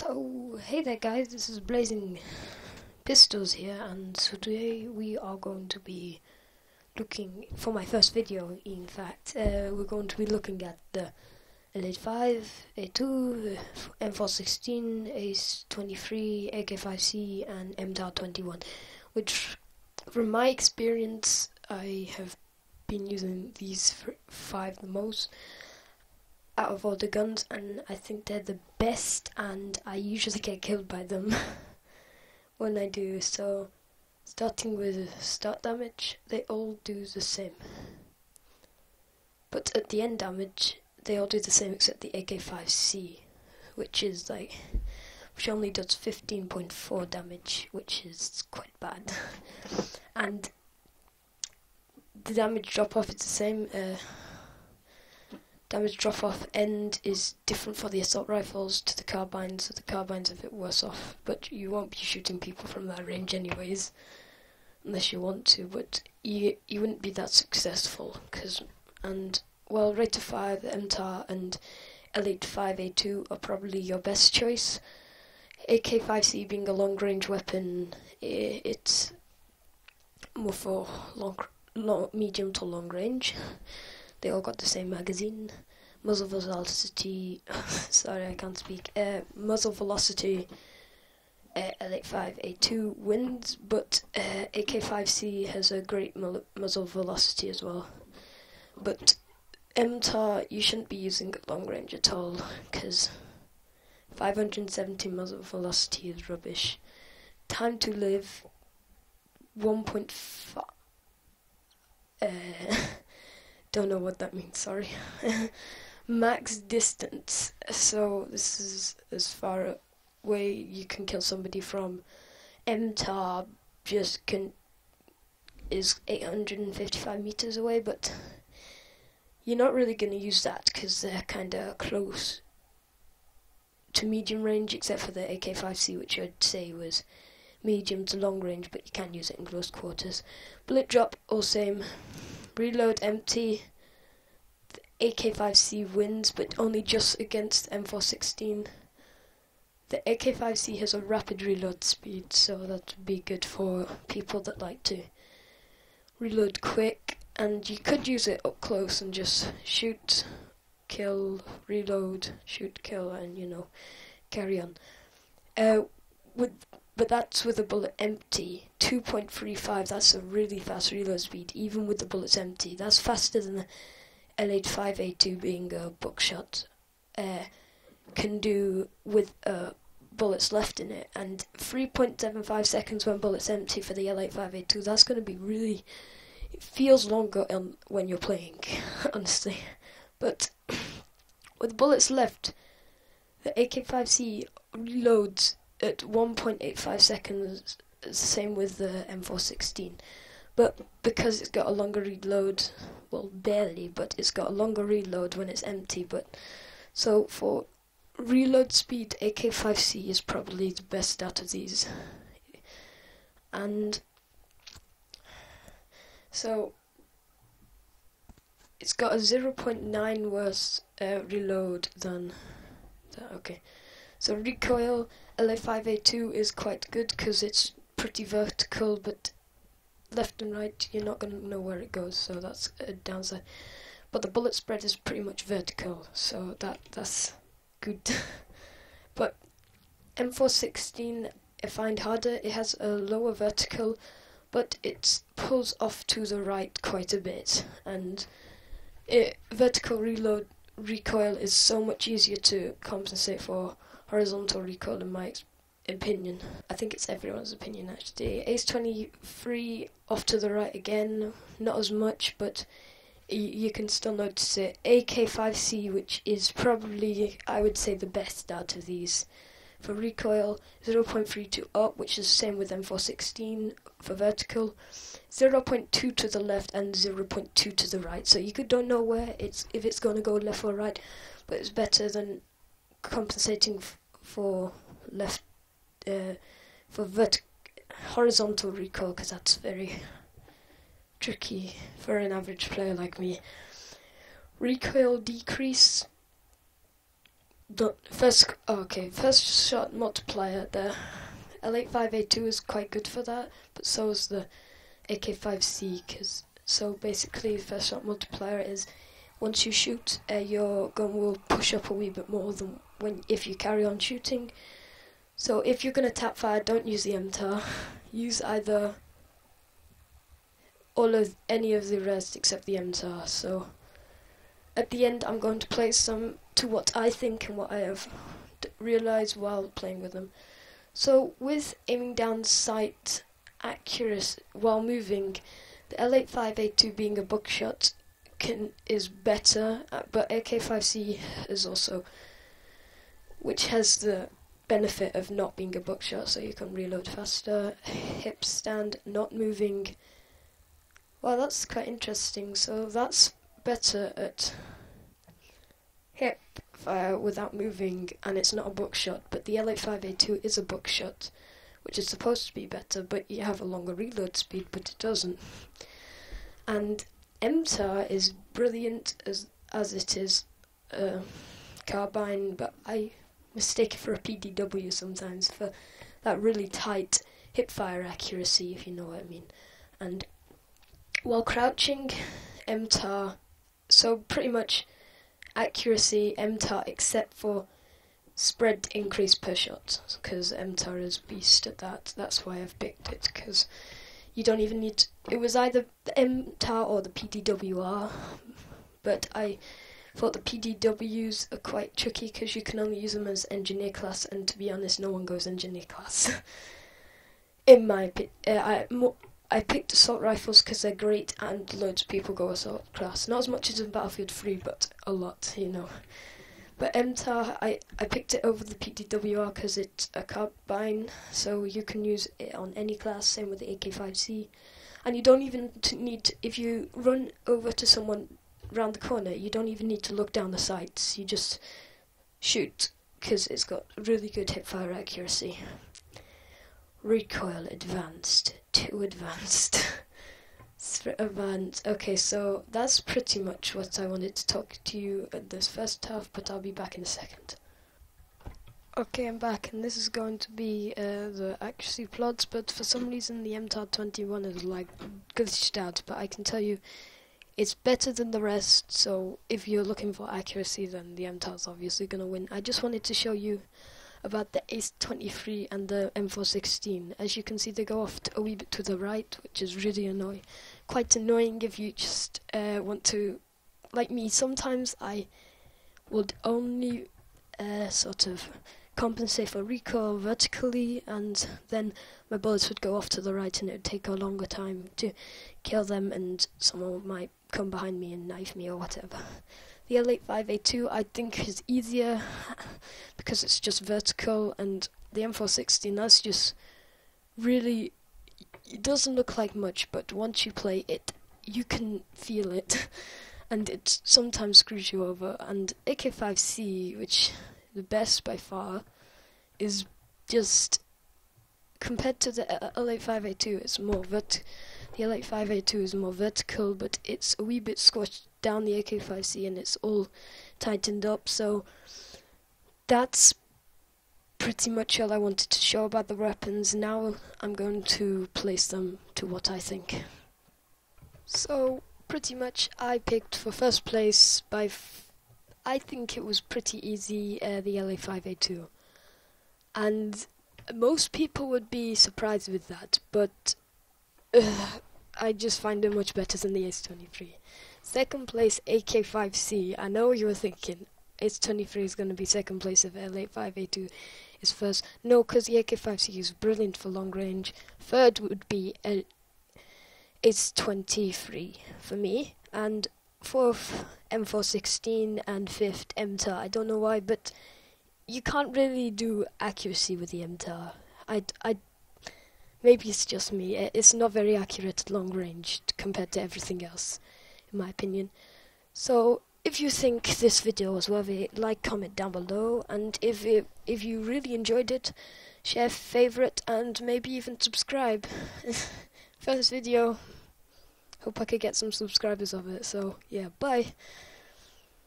So, hey there guys, this is Blazing Pistols here, and so today we are going to be looking, for my first video in fact, we're going to be looking at the L85A2, M416, Ace-23, AK-5C and MTAR 21, which from my experience I have been using these five the most out of all the guns, and I think they're the best, and I usually get killed by them when I do. So starting with start damage, they all do the same, but at the end damage they all do the same except the AK-5C, which only does 15.4 damage, which is quite bad. And the damage drop off is the same. Damage drop off end is different for the assault rifles to the carbines, so the carbines are a bit worse off, but you won't be shooting people from that range anyways, unless you want to, but you wouldn't be that successful, rate of fire, the MTAR and L85A2 are probably your best choice. AK-5C being a long range weapon, it's more for medium to long range. They all got the same magazine. Muzzle velocity, sorry I can't speak, muzzle velocity, L85A2 wins, but AK-5C has a great muzzle velocity as well. But MTAR you shouldn't be using at long range at all, because 570 muzzle velocity is rubbish. Time to live 1.5. Don't know what that means, sorry. Max distance, so this is as far away you can kill somebody from. MTAR is 855 meters away, but you're not really going to use that because they're kind of close to medium range, except for the AK-5C, which I'd say was medium to long range, but you can use it in close quarters. Bullet drop, all same. Reload empty. The AK-5C wins, but only just against M416. The AK-5C has a rapid reload speed, so that would be good for people that like to reload quick, and you could use it up close and just shoot, kill, reload, shoot, kill, and carry on. But that's with the bullet empty. 2.35, that's a really fast reload speed, even with the bullets empty. That's faster than the L85A2 being a buckshot can do with bullets left in it. And 3.75 seconds when bullets empty for the L85A2, that's going to be really... It feels longer when you're playing, honestly. But with bullets left, the AK-5C reloads at 1.85 seconds, the same with the M416, but because it's got a longer reload, well barely, but it's got a longer reload when it's empty, so for reload speed, AK-5C is probably the best out of these. And so it's got a 0.9 worse reload than that. Okay, so recoil, L85A2 is quite good because it's pretty vertical, but left and right you're not going to know where it goes, so that's a downside. But the bullet spread is pretty much vertical, so that's good. But M416 I find harder. It has a lower vertical, but it pulls off to the right quite a bit, and vertical recoil is so much easier to compensate for horizontal recoil in my opinion. I think it's everyone's opinion actually. Ace-23 off to the right again, not as much, but you can still notice it. AK-5C, which is probably, I would say, the best out of these. For recoil, 0.32 up, which is the same with M416 for vertical, 0.2 to the left and 0.2 to the right. So you don't know if it's going to go left or right, but it's better than compensating for left for horizontal recoil, because that's very tricky for an average player like me. Recoil decrease first shot multiplier. The L85A2 is quite good for that, but so is the AK5C. So basically, first shot multiplier is once you shoot, your gun will push up a wee bit more than if you carry on shooting. So if you're gonna tap fire, don't use the MTAR. Use either any of the rest except the MTAR. So at the end, I'm going to play some to what I think and what I have realized while playing with them. So with aiming down sight accuracy while moving, the L85A2 being a buckshot is better, but AK5C is also, which has the benefit of not being a buckshot, so you can reload faster. Hip stand, not moving. Well, that's quite interesting. So that's better at hip fire without moving, and it's not a buckshot. But the L85A2 is a buckshot, which is supposed to be better, but you have a longer reload speed, but it doesn't. And MTAR is brilliant as it is carbine, but I mistake it for a PDW sometimes for that really tight hip fire accuracy, if you know what I mean. And while crouching, MTAR, so pretty much accuracy MTAR except for spread increase per shot, because MTAR is beast at that. That's why I've picked it, because you don't even need it was either the MTAR or the PDWR, but I thought the PDWs are quite tricky because you can only use them as engineer class, and to be honest, no one goes engineer class. In my I picked assault rifles because they're great and loads of people go assault class. Not as much as in Battlefield 3, but a lot, you know. But MTAR, I picked it over the PDWR because it's a carbine, so you can use it on any class, same with the AK5C. And you don't even need, if you run over to someone round the corner, you don't even need to look down the sights, you just shoot, because it's got really good hipfire accuracy. Recoil advanced, too advanced. Advanced. Okay, so that's pretty much what I wanted to talk to you at this first half, but I'll be back in a second. Okay, I'm back, and this is going to be the accuracy plots, but for some reason the MTAR 21 is like glitched out, but I can tell you it's better than the rest, so if you're looking for accuracy, then the MTAR is obviously going to win. I just wanted to show you about the L85A2 and the M416. As you can see, they go off a wee bit to the right, which is really annoying. Quite annoying if you just want to, like me, sometimes I would only sort of compensate for recoil vertically, and then my bullets would go off to the right and it would take a longer time to kill them, and someone might come behind me and knife me or whatever. The L85A2 I think is easier because it's just vertical, and the M416, that's just really, it doesn't look like much, but once you play it, you can feel it, and it sometimes screws you over. And AK5C, which the best by far, is just, compared to the L85A2, it's more the L85A2 is more vertical, but it's a wee bit squashed down the AK5C, and it's all tightened up. So that's pretty much all I wanted to show about the weapons. Now I'm going to place them to what I think. So pretty much I picked for first place by I think it was pretty easy, the L85A2, and most people would be surprised with that, but I just find it much better than the Ace-23. Second place, AK5C. I know you were thinking Ace-23 is going to be second place if L85A2 is first. No, because the AK5C is brilliant for long range. Third would be Ace-23 for me, and fourth M416, and fifth MTAR. I don't know why, but you can't really do accuracy with the MTAR. Maybe it's just me. It's not very accurate at long range compared to everything else, in my opinion. So if you think this video was worth it, like, comment down below, and if you really enjoyed it, share, favorite, and maybe even subscribe. For this video, hope I could get some subscribers of it. So yeah, bye.